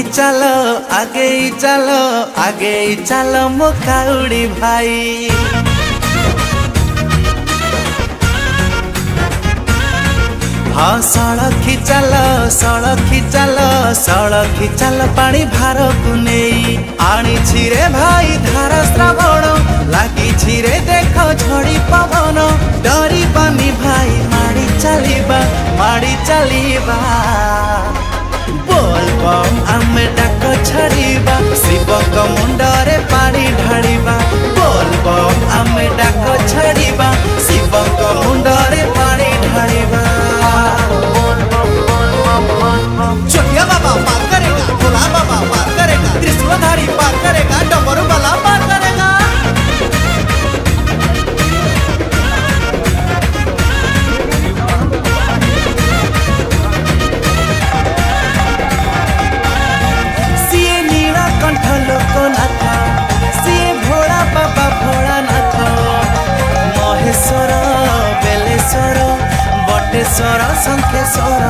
चलो आगे ही चलो मो काउड़ी भाई। हाँ सड़खी चलो पानी भार को नहीं आनी छिरे भाई धारा श्रावण लगी छिरे देख झड़ी पवन डरी पानी भाई माड़ी चलीबा बोल बम आमे डाक छड़ीबा शिव को मुंडरे पानी ढालिबा बोल बम आमे डाक छड़ीबा शिव को मुंडरे पानी ढालिबा। छोटिया बाबा पार करेगा, भोला बाबा पार करेगा, त्रिशूलधारी पार करेगा, डमरू वाला पार करेगा। सिए नीलकंठ लोकनाथ, सिए भोला बाबा भोलानाथ, महेश्वर बेलेश्वर बटेश्वर शंखेश्वर।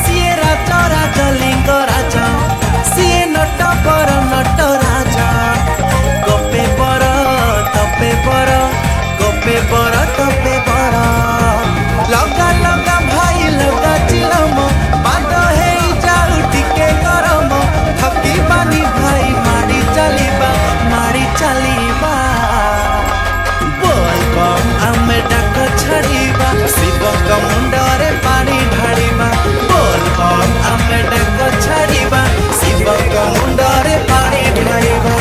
सिए राजा राजा लिंग राजा, सिए नट राजा, गोपे बर तपे बर, गोपे बर तपे बर। लगा लगा भाई लगा चिलम बाद हे जाऊ टिके गरम थकी बानी भाई माड़ी चलीबा बोल बम आमे डाक छड़ीबा शिव को मुंडरे पानी ढालिबा बोल बम आमे डाक छड़ीबा शिव को मुंडरे पानी ढालिबा।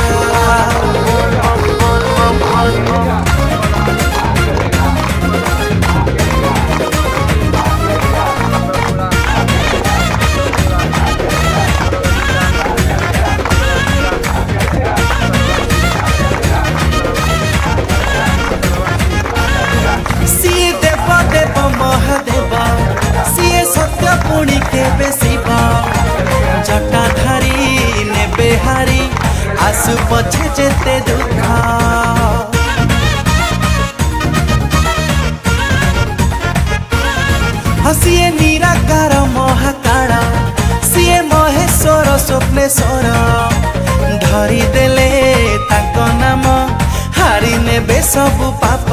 सिए देव देव महादेव, सिए सत्य पुणी केबे शिव, जटाधारी नेबे हारी आसु पछे जेते दुख। सिए निराकार महाकाल, सिए महेश्वर स्वप्नेश्वर, धरी देले ताको नाम हारी नेबे सबु पाप।